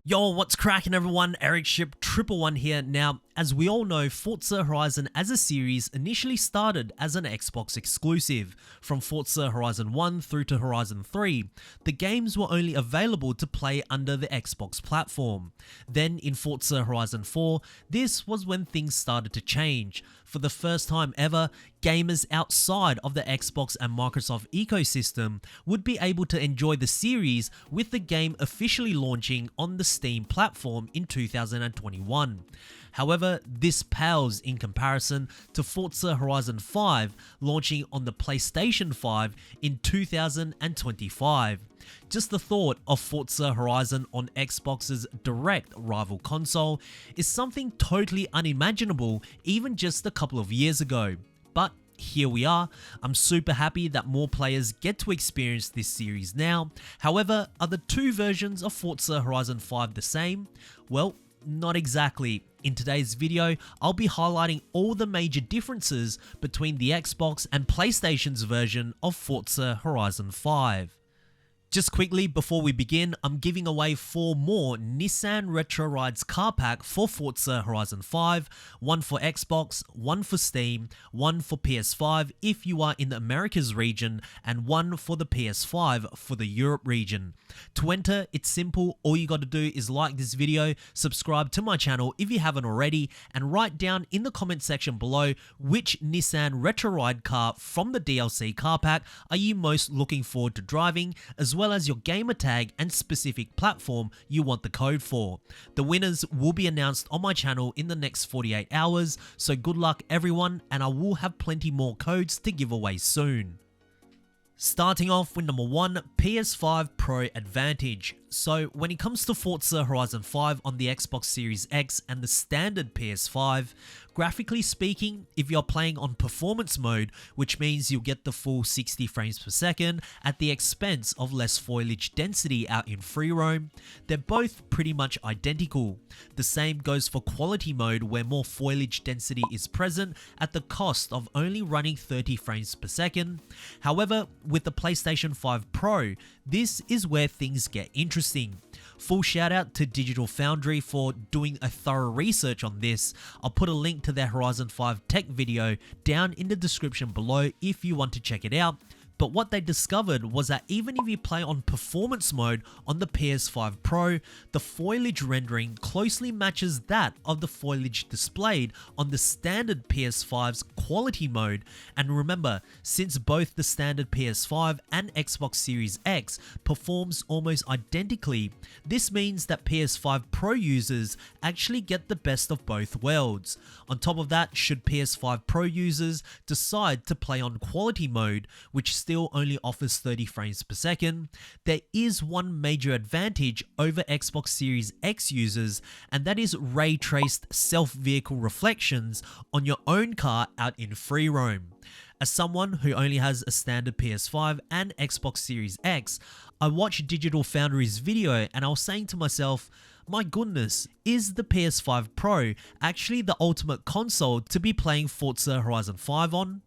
Yo, what's cracking everyone? Ericship 111 here. Now, as we all know, Forza Horizon as a series initially started as an Xbox exclusive. From Forza Horizon 1 through to Horizon 3, the games were only available to play under the Xbox platform. Then in Forza Horizon 4, this was when things started to change. For the first time ever, gamers outside of the Xbox and Microsoft ecosystem would be able to enjoy the series, with the game officially launching on the Steam platform in 2021. However, this pales in comparison to Forza Horizon 5 launching on the PlayStation 5 in 2025. Just the thought of Forza Horizon on Xbox's direct rival console is something totally unimaginable even just a couple of years ago. But here we are. I'm super happy that more players get to experience this series now. However, are the two versions of Forza Horizon 5 the same? Well, not exactly. In today's video, I'll be highlighting all the major differences between the Xbox and PlayStation's version of Forza Horizon 5. Just quickly before we begin, I'm giving away 4 more Nissan Retro Rides car pack for Forza Horizon 5, one for Xbox, one for Steam, one for PS5 if you are in the Americas region, and one for the PS5 for the Europe region. To enter, it's simple. All you got to do is like this video, subscribe to my channel if you haven't already, and write down in the comment section below which Nissan Retro Ride car from the DLC car pack are you most looking forward to driving, as well as your gamer tag and specific platform you want the code for. The winners will be announced on my channel in the next 48 hours, so good luck everyone, and I will have plenty more codes to give away soon. Starting off with number 1, PS5 Pro Advantage. So when it comes to Forza Horizon 5 on the Xbox Series X and the standard PS5, graphically speaking, if you're playing on performance mode, which means you'll get the full 60 frames per second at the expense of less foliage density out in free roam, they're both pretty much identical. The same goes for quality mode, where more foliage density is present at the cost of only running 30 frames per second. However, with the PlayStation 5 Pro, this is where things get interesting. Full shout out to Digital Foundry for doing a thorough research on this. I'll put a link to their Horizon 5 tech video down in the description below if you want to check it out. But what they discovered was that even if you play on performance mode on the PS5 Pro, the foliage rendering closely matches that of the foliage displayed on the standard PS5's quality mode. And remember, since both the standard PS5 and Xbox Series X performs almost identically, this means that PS5 Pro users actually get the best of both worlds. On top of that, should PS5 Pro users decide to play on quality mode, which still only offers 30 frames per second, there is one major advantage over Xbox Series X users, and that is ray-traced self-vehicle reflections on your own car out in free roam. As someone who only has a standard PS5 and Xbox Series X, I watched Digital Foundry's video and I was saying to myself, my goodness, is the PS5 Pro actually the ultimate console to be playing Forza Horizon 5 on?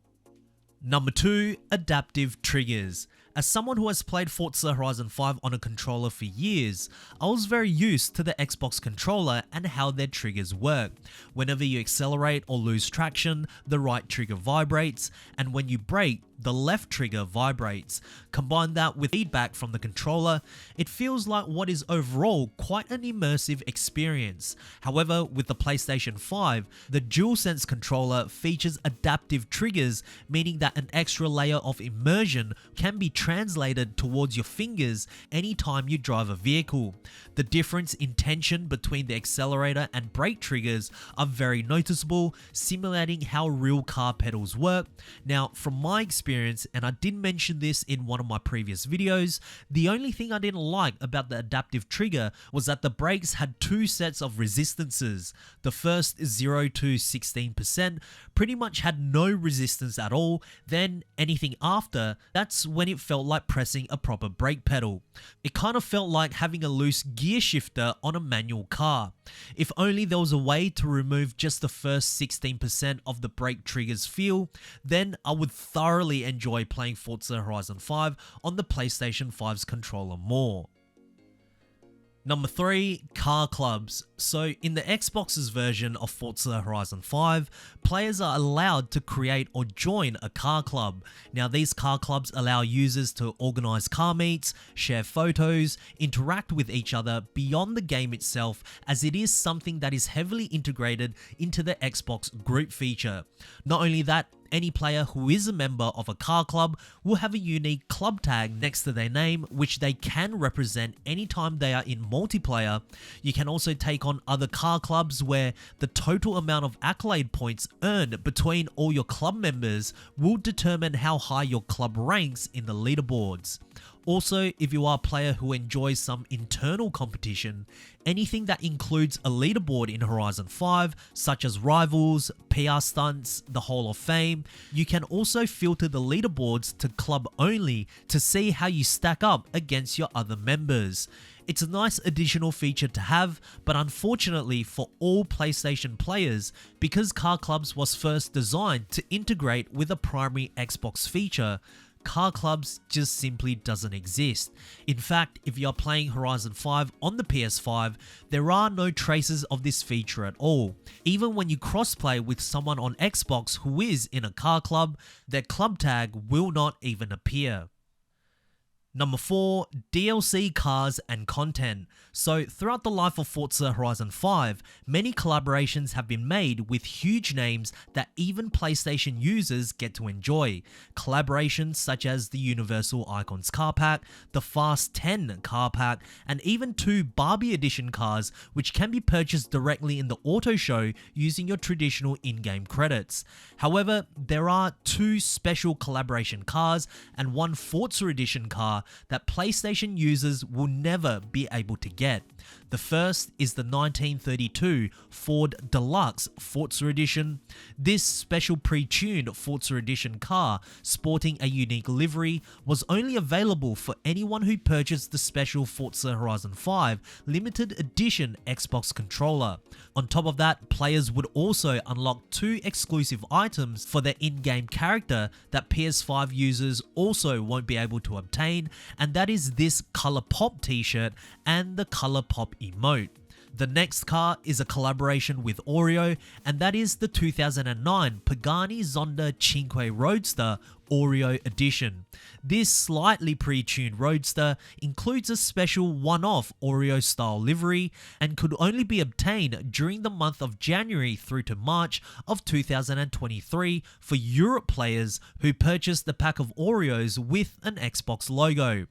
Number 2, adaptive triggers. As someone who has played Forza Horizon 5 on a controller for years, I was very used to the Xbox controller and how their triggers work. Whenever you accelerate or lose traction, the right trigger vibrates, and when you brake, the left trigger vibrates. Combine that with feedback from the controller, it feels like what is overall quite an immersive experience. However, with the PlayStation 5, the DualSense controller features adaptive triggers, meaning that an extra layer of immersion can be translated towards your fingers anytime you drive a vehicle. The difference in tension between the accelerator and brake triggers are very noticeable, simulating how real car pedals work. Now, from my experience, and I did mention this in one of my previous videos, the only thing I didn't like about the adaptive trigger was that the brakes had 2 sets of resistances. The first 0 to 16% pretty much had no resistance at all, then anything after, that's when it felt like pressing a proper brake pedal. It kind of felt like having a loose gear shifter on a manual car. If only there was a way to remove just the first 16% of the brake trigger's feel, then I would thoroughly enjoy playing Forza Horizon 5 on the PlayStation 5's controller more. Number 3, car clubs. So in the Xbox's version of Forza Horizon 5, players are allowed to create or join a car club. Now these car clubs allow users to organize car meets, share photos, interact with each other beyond the game itself, as it is something that is heavily integrated into the Xbox group feature. Not only that, any player who is a member of a car club will have a unique club tag next to their name, which they can represent anytime they are in multiplayer. You can also take on other car clubs where the total amount of accolade points earned between all your club members will determine how high your club ranks in the leaderboards. Also, if you are a player who enjoys some internal competition, anything that includes a leaderboard in Horizon 5, such as rivals, PR stunts, the Hall of Fame, you can also filter the leaderboards to club only to see how you stack up against your other members. It's a nice additional feature to have, but unfortunately for all PlayStation players, because car clubs was first designed to integrate with a primary Xbox feature, car clubs just simply doesn't exist. In fact, if you're playing Horizon 5 on the PS5, there are no traces of this feature at all. Even when you crossplay with someone on Xbox who is in a car club, their club tag will not even appear. Number 4, DLC cars and content. So throughout the life of Forza Horizon 5, many collaborations have been made with huge names that even PlayStation users get to enjoy. Collaborations such as the Universal Icons car pack, the Fast 10 car pack, and even 2 Barbie edition cars which can be purchased directly in the auto show using your traditional in-game credits. However, there are 2 special collaboration cars and 1 Forza edition car that PlayStation users will never be able to get. The first is the 1932 Ford Deluxe Forza Edition. This special pre-tuned Forza Edition car, sporting a unique livery, was only available for anyone who purchased the special Forza Horizon 5 limited edition Xbox controller. On top of that, players would also unlock 2 exclusive items for their in-game character that PS5 users also won't be able to obtain, and that is this Color Pop t-shirt and the Color Pop emote. The next car is a collaboration with Oreo, and that is the 2009 Pagani Zonda Cinque Roadster Oreo Edition. This slightly pre-tuned Roadster includes a special one-off Oreo style livery and could only be obtained during the month of January through to March of 2023 for Europe players who purchased the pack of Oreos with an Xbox logo.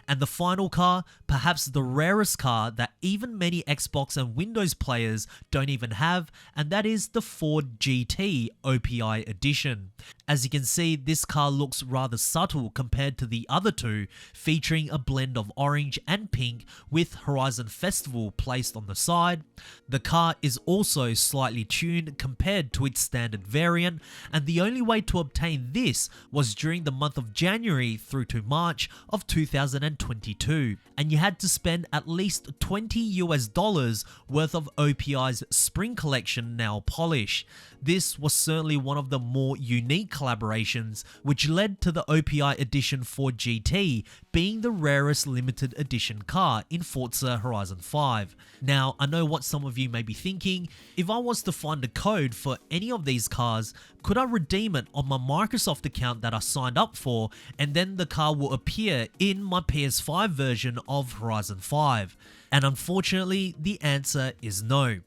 And the final car, perhaps the rarest car that even many Xbox and Windows players don't even have, and that is the Ford GT OPI Edition. As you can see, this car looks rather subtle compared to the other 2, featuring a blend of orange and pink with Horizon Festival placed on the side. The car is also slightly tuned compared to its standard variant, and the only way to obtain this was during the month of January through to March of 2022, and you had to spend at least $20 worth of OPI's Spring Collection nail polish. This was certainly one of the more unique collaborations, which led to the OPI Edition Ford GT being the rarest limited edition car in Forza Horizon 5. Now, I know what some of you may be thinking: if I was to find a code for any of these cars, could I redeem it on my Microsoft account that I signed up for, and then the car will appear in my PS5 version of Horizon 5? And unfortunately, the answer is no.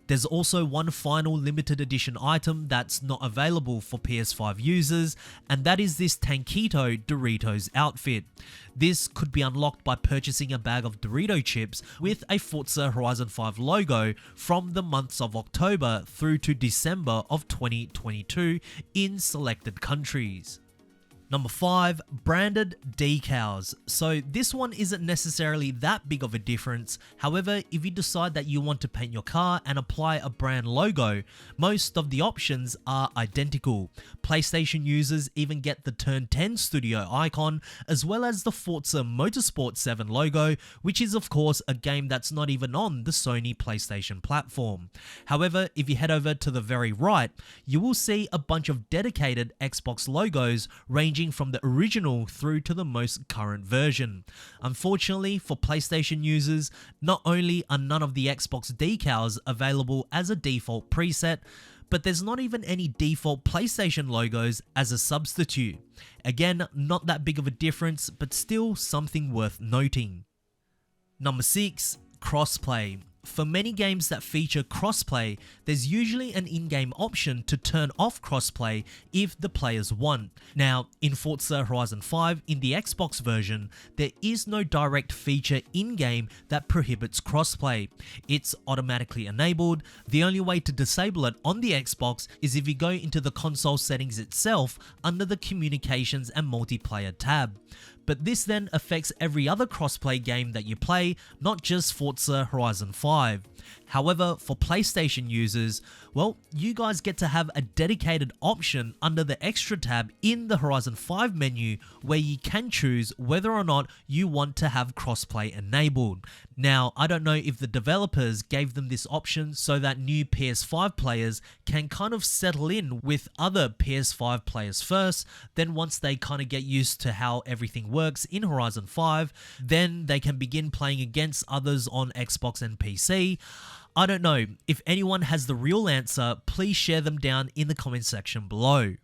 There's also one final limited edition item that's not available for PS5 users, and that is this Tankito Doritos outfit. This could be unlocked by purchasing a bag of Dorito chips with a Forza Horizon 5 logo from the months of October through to December of 2022 in selected countries. Number 5, branded decals. So this one isn't necessarily that big of a difference. However, if you decide that you want to paint your car and apply a brand logo, most of the options are identical. PlayStation users even get the Turn 10 Studio icon, as well as the Forza Motorsport 7 logo, which is of course a game that's not even on the Sony PlayStation platform. However, if you head over to the very right, you will see a bunch of dedicated Xbox logos ranging ranging from the original through to the most current version. Unfortunately for PlayStation users, not only are none of the Xbox decals available as a default preset, but there's not even any default PlayStation logos as a substitute. Again, not that big of a difference, but still something worth noting. Number 6, Crossplay. For many games that feature crossplay, there's usually an in-game option to turn off crossplay if the players want. Now, in Forza Horizon 5, in the Xbox version, there is no direct feature in-game that prohibits crossplay. It's automatically enabled. The only way to disable it on the Xbox is if you go into the console settings itself under the Communications and Multiplayer tab. But this then affects every other crossplay game that you play, not just Forza Horizon 5. However, for PlayStation users, well, you guys get to have a dedicated option under the Extra tab in the Horizon 5 menu where you can choose whether or not you want to have crossplay enabled. Now, I don't know if the developers gave them this option so that new PS5 players can kind of settle in with other PS5 players first, then once they kind of get used to how everything works in Horizon 5, then they can begin playing against others on Xbox and PC. I don't know. If anyone has the real answer, please share them down in the comment section below.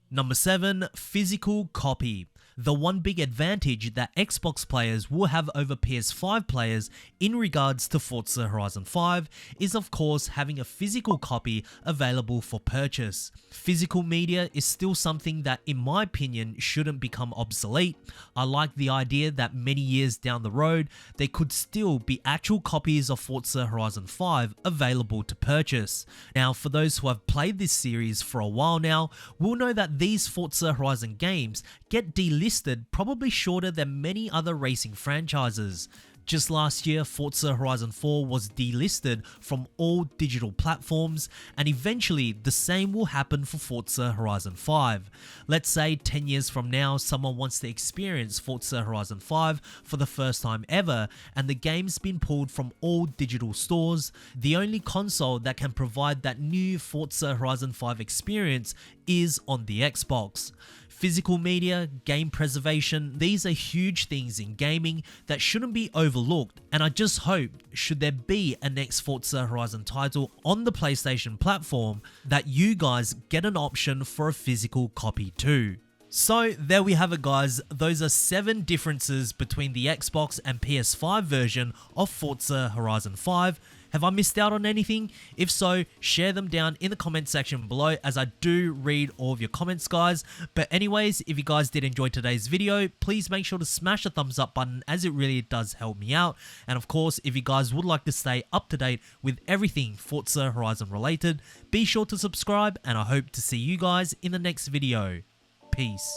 Number 7, physical copy. The one big advantage that Xbox players will have over PS5 players in regards to Forza Horizon 5 is of course having a physical copy available for purchase. Physical media is still something that in my opinion shouldn't become obsolete. I like the idea that many years down the road there could still be actual copies of Forza Horizon 5 available to purchase. Now for those who have played this series for a while now will know that these Forza Horizon games get delisted probably shorter than many other racing franchises. Just last year, Forza Horizon 4 was delisted from all digital platforms, and eventually the same will happen for Forza Horizon 5. Let's say 10 years from now, someone wants to experience Forza Horizon 5 for the first time ever, and the game's been pulled from all digital stores. The only console that can provide that new Forza Horizon 5 experience is on the Xbox. Physical media, game preservation, these are huge things in gaming that shouldn't be overlooked, and I just hope, should there be a next Forza Horizon title on the PlayStation platform, that you guys get an option for a physical copy too. So there we have it guys, those are 7 differences between the Xbox and PS5 version of Forza Horizon 5. Have I missed out on anything? If so, share them down in the comment section below as I do read all of your comments guys. But anyways, if you guys did enjoy today's video, please make sure to smash the thumbs up button as it really does help me out. And of course, if you guys would like to stay up to date with everything Forza Horizon related, be sure to subscribe and I hope to see you guys in the next video. Peace.